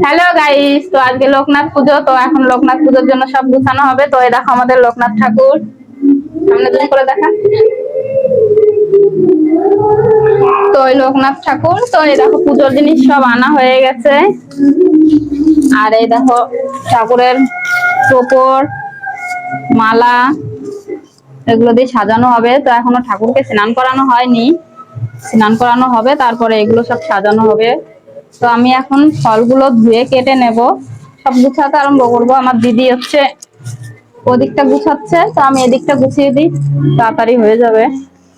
Hello guys, তো আজকে লোকনাথ পুজো। তো এখন লোকনাথ পুজোর জন্য সব গুছানো হবে। তো এই দেখো আমাদের লোকনাথ ঠাকুর, সামনে তুমি করে দেখা। তো এই লোকনাথ ঠাকুর, তো এই দেখো পুজোর জিনিস সব আনা হয়ে গেছে। আর এই দেখো ঠাকুরের টোপর, মালা, এগুলো দিয়ে সাজানো হবে। তো এখনো ঠাকুরকে স্নান করানো হয়নি, স্নান করানো হবে, তারপরে এগুলো সব সাজানো হবে। তো আমি এখন ফলগুলো ধুয়ে কেটে নেব, সব গুছাতে আরম্ভ করবো। আমার দিদি হচ্ছে ওদিকটা গুছাচ্ছে, তো আমি এদিকটা গুছিয়ে দিই, তাড়াতাড়ি হয়ে যাবে।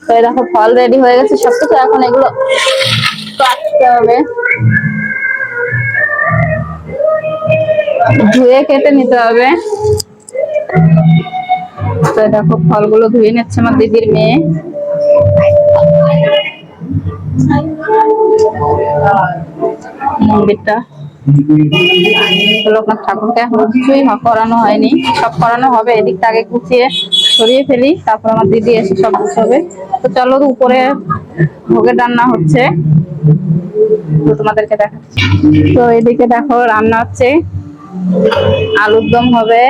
তো এই দেখো ফল রেডি হয়ে গেছে সবকিছু, এখন এগুলো কাটতে হবে, ধুয়ে কেটে নিতে হবে। তো দেখো ফলগুলো ধুয়ে নিচ্ছে আমার দিদির মেয়ে। মন্দিরটা লোকনাথ ঠাকুরকে এখন কিছুই করানো হয়নি, সব করানো হবে। এদিকটা আগে গুছিয়ে সরিয়ে ফেলি, তারপর আমার দিদি এসে সব গুছাবে। তো চলো, উপরে ভোগের রান্না হচ্ছে, তো তোমাদেরকে দেখাচ্ছি। তো এদিকে দেখো রান্না হচ্ছে, আলুর দম হবে,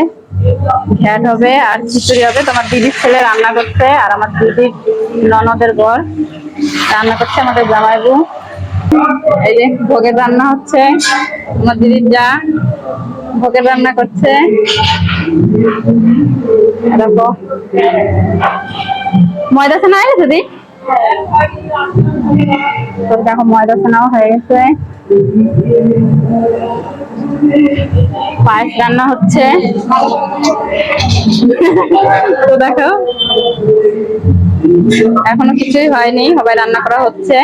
ঘ্যাট হবে, আর খিচুড়ি হবে। তোমার দিদির ছেলে রান্না করছে, আর আমার দিদির ননদের বর রান্না করছে, আমাদের জামাইবু। এই যে ভোগের রান্না হচ্ছে, আমার দিদির যা ভোগের রান্না করছে। দেখো ময়দা ছানা হয়ে গেছে দি, তো দেখো ময়দা ছানাও হয়ে গেছে। পায়েস রান্না হচ্ছে, তো দেখো এখনো কিছুই হয়নি, সবাই রান্না করা হচ্ছে।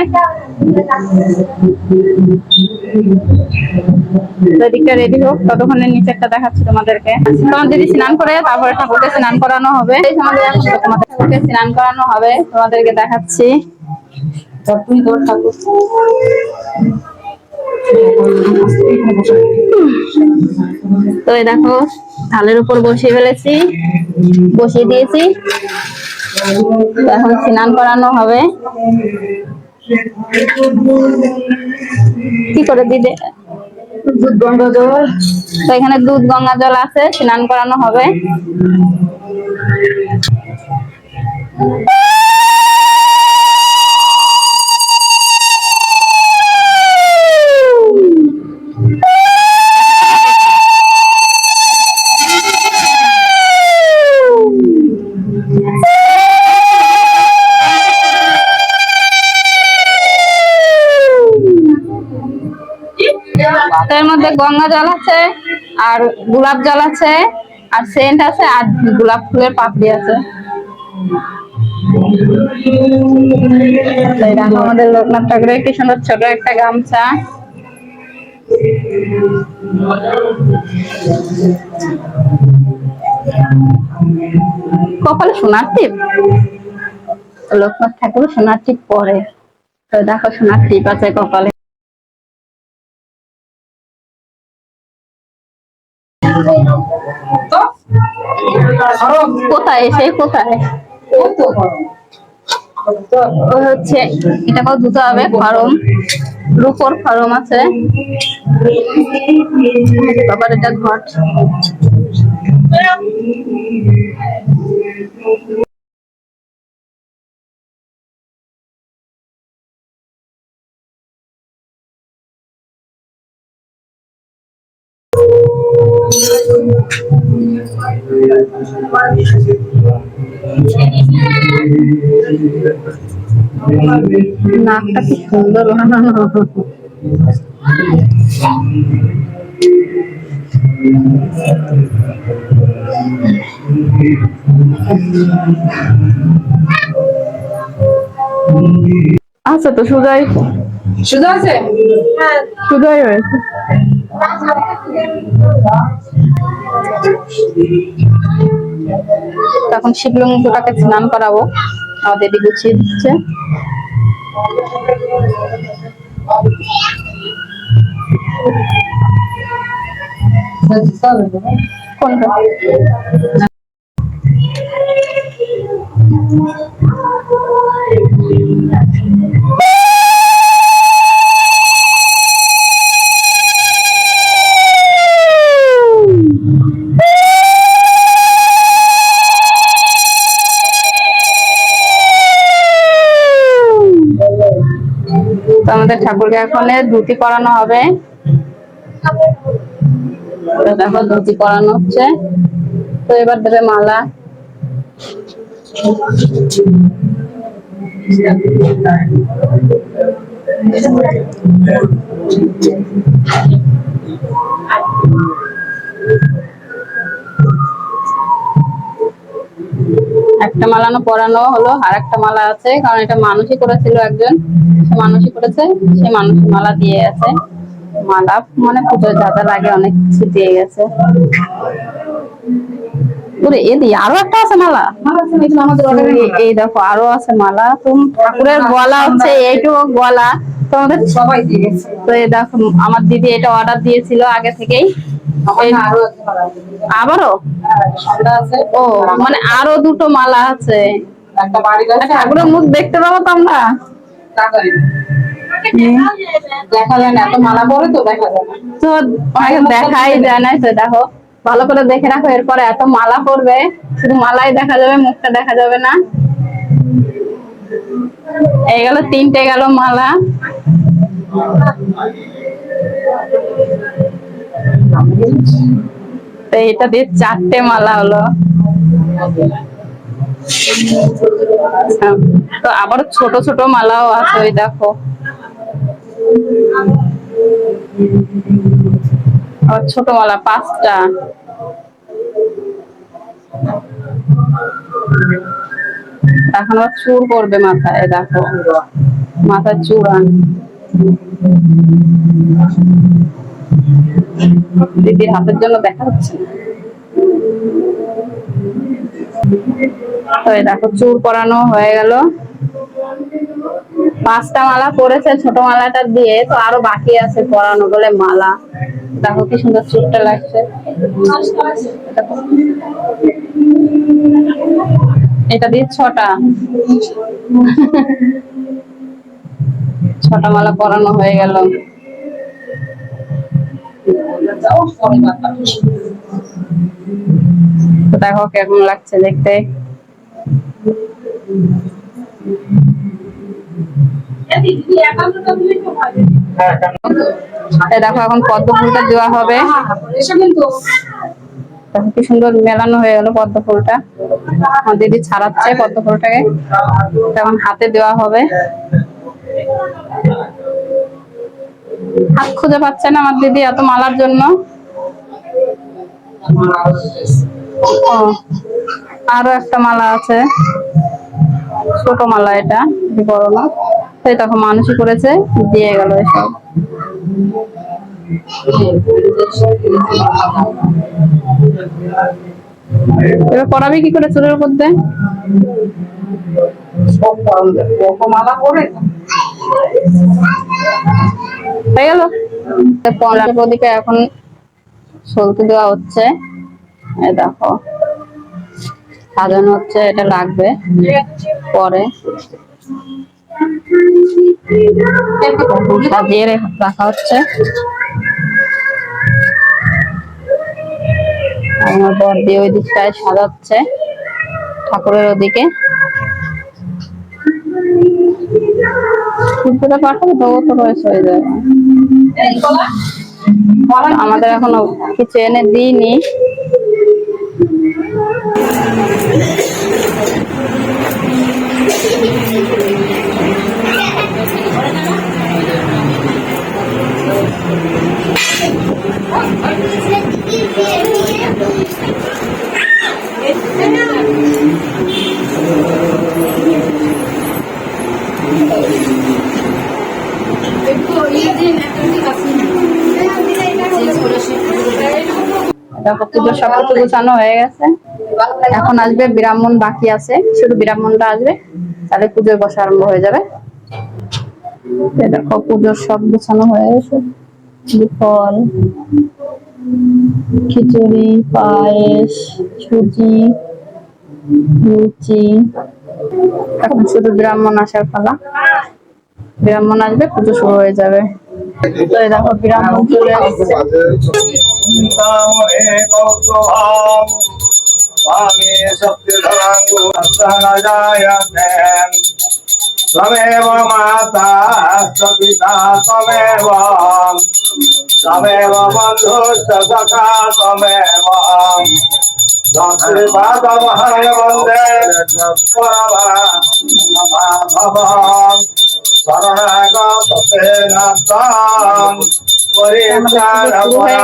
এদিকটা রেডি হোক, ততক্ষণে নিচেরটা দেখাচ্ছি তোমাদেরকে। তোমার দিদি স্নান করে তারপরে ঠাকুরকে স্নান করানো হবে। তোমাদের ঠাকুরকে স্নান করানো হবে, তোমাদেরকে দেখাচ্ছি। তোর ঠাকুর, তো এই দেখো থালের উপর বসিয়ে ফেলেছি, বসিয়ে দিয়েছি। এখন স্নান করানো হবে। কি করে দিদি, দুধ গঙ্গা জল, তো এখানে দুধ গঙ্গা জল আছে, স্নান করানো হবে। এর মধ্যে গঙ্গা জল আছে, আর গোলাপ জল আছে, আর সেন্ট আছে, আর গোলাপ ফুলের পাপড়ি আছে। আমাদের লোকনাথ ঠাকুরের কি সুন্দর ছোট একটা গামছা। কপালে সোনার টিপ, লোকনাথ ঠাকুর সোনার টিপ পরে। তো দেখো সোনার টিপ আছে কপালে। কোথায় সেই কোথায় হচ্ছে, এটাকেও ধুতে হবে। খরম, রূপোর খরম আছে, তারপর এটা ঘট। নাকটা কি সুন্দর বানানো। আচ্ছা, তো সুজাই সুজা আছে, হ্যাঁ সুজাই হয়েছে। তখন শিবলিঙ্গটাকে স্নান করাবো, আমাদের দিদি গুছিয়ে দিচ্ছে। কোনটা ঠাকুরকে এখন ধুতি পরানো হবে। তো দেখো ধুতি পরানো হচ্ছে, তো এবার দেবে মালা। একটা মালানো পরানো হলো, আর একটা মালা আছে, কারণ এটা মানুষই করেছিল একজন, সে মানুষই করেছে, সে মানুষ মালা দিয়ে গেছে। মালা মানে পুজোর যা যা লাগে অনেক কিছু দিয়ে গেছে। আরো একটা আছে মালা, এই দেখো আরো আছে মালা। তুমি ঠাকুরের গলা হচ্ছে এইটুকু গলা তোমাদের সবাই দিয়ে গেছে। তো এই দেখো আমার দিদি এটা অর্ডার দিয়েছিল আগে থেকেই। আবারও ও মানে আরো দুটো মালা আছে। ঠাকুরের মুখ দেখতে পাবো তো আমরা? দেখা যায় না, এত মালা পরে তো দেখা যায় না, তো দেখাই যায় না। তো দেখো ভালো করে দেখে রাখো, এরপরে এত মালা পরবে, শুধু মালাই দেখা যাবে, মুখটা দেখা যাবে না। এই গেল তিনটে গেল মালা। তো এটা দিয়ে চারটে মালা হলো। তো আবার ছোট ছোট মালাও আছে, ওই দেখো আর ছোট মালা 5টা। এখন আবার চুর করবে মাথায়, দেখো মাথায় চূড়া। দিদির হাতের জন্য দেখা যাচ্ছে না। তো এই দেখো চুর পরানো হয়ে গেল। 5টা মালা পরেছে ছোট মালাটা দিয়ে, তো আরো বাকি আছে পরানো বলে মালা। দেখো কি সুন্দর চুরটা লাগছে। এটা দিয়ে 6টা মালা পরানো হয়ে গেল। দেখো কেমন লাগছে দেখতে। দেখো এখন পদ্ম ফুলটা দেওয়া হবে। কি সুন্দর মেলানো হয়ে গেল পদ্ম ফুলটা। আমার দিদি ছাড়াচ্ছে পদ্ম ফুলটাকে, এখন হাতে দেওয়া হবে। হাত খুঁজে পাচ্ছে না আমার দিদি এত মালার জন্য। আরো একটা মালা আছে, ছোট মালা, এটা বড় না। সেই তখন মানুষই করেছে, দিয়ে গেল এসব। এবার পড়াবি কি করে চুলের উপর দিয়ে? মালা পরে হয়ে গেল। পলার প্রদীপে এখন সলতে দেওয়া হচ্ছে। এই দেখো সাজানো হচ্ছে, এটা লাগবে পরে সাজিয়ে রাখা হচ্ছে। আমার বর দিয়ে ওই দিকটায় সাজাচ্ছে ঠাকুরের ওদিকে। ফুলটা পাঠাবো তো তো রয়েছে হয়ে যাবে। আমাদের এখনো কিছু এনে দিইনি। পুজোর সবকিছু গোছানো হয়ে গেছে, এখন আসবে ব্রাহ্মণ, বাকি আছে শুধু ব্রাহ্মণটা আসবে, তাহলে পুজোর বসা আরম্ভ হয়ে যাবে। দেখো পুজোর সব গোছানো হয়ে গেছে, ফল, খিচুড়ি, পায়েস, সুজি, লুচি। এখন শুধু ব্রাহ্মণ আসার পালা, ব্রাহ্মণ আসবে পুজো শুরু হয়ে যাবে। তো দেখো ব্রাহ্মণ চলে আসছে। त्वमेव माता च पिता त्वमेव त्वमेव बन्धुश्च सखा त्वमेव श्रीपादमहय वन्दे परमात्ममाधवम् शरणागततेन त्वां ब्रह्मा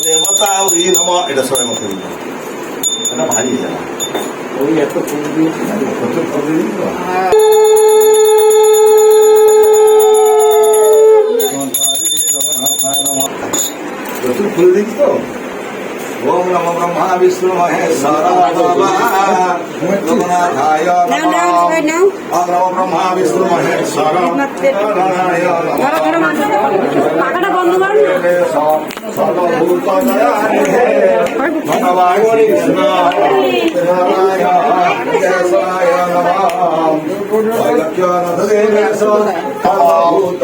देवता नमः এটা সবাই মত এটা ভারী জানা ওই এত ফুল দিয়ে কত ফুল দিয়ে কত ফুল দিই তো ওম নমো ব্রহ্মা বিষ্ণু মহেশ্বর জগন্নাথায় নমঃ ওম নমো ব্রহ্মা বিষ্ণু মহেশ্বর পাখাটা বন্ধ করুন না। সর্বভূতদয়ানিধে ভগবান কৃষ্ণ নারায়ণায় নমঃ ভগবানদেবেশ সর্বভূত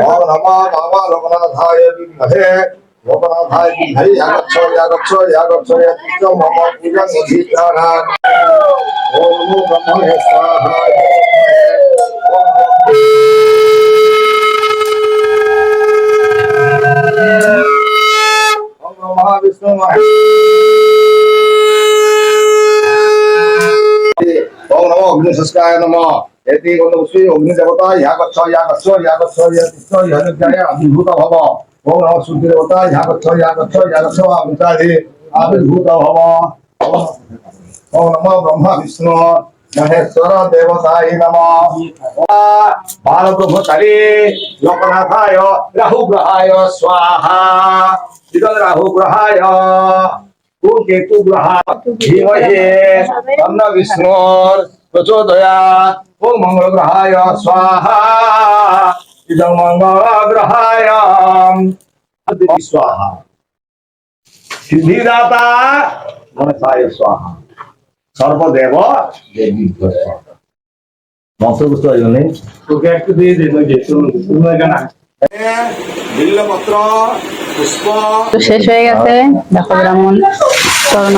ওম নমো বাবা লোকনাথায় বিদ্মহে লোকনাথায় বিদ্মহে ইয়াগচ্ছ মম পূজং অধিকারাৎ ওম নমো ব্রহ্মণে স্বাহা ওম নমো মহাবিষ্ণু ওম নমো অগ্নিশস্কায় নমঃ এতি গন্ধপুষ্পে অগ্নিদেবতা ইয়াগচ্ছ ইয়াগচ্ছয় আবির্ভূত ভব ওম নমঃ সূর্যদেবতা ইয়াগচ্ছ আবির্ভূতাধি আবির্ভূত ভব ওম নমো ব্রহ্মা বিষ্ণু মহেশ্বর দেবতায় নমঃ বালব্রহ্মচারী লোকনাথায় রাহুগ্রহায় স্বাহা ইদং রাহুগ্রহায় কেতু গ্রহা ধীমহে তন্ন বিষ্ণুর প্রচোদয়াৎ ওম মঙ্গল গ্রহায় স্বাহা ইদং মঙ্গল গ্রহায় স্বাহা সিদ্ধিদাতা গণেশায় স্বাহা সর্বদেব দেবী স্বাহা মন্ত্র বুঝতে পারছো নেই তোকে একটু দিয়ে দে তুমি এখানে বিল্লপত্র পুষ্প শেষ হয়ে গেছে দেখো ব্রাহ্মণ চরণ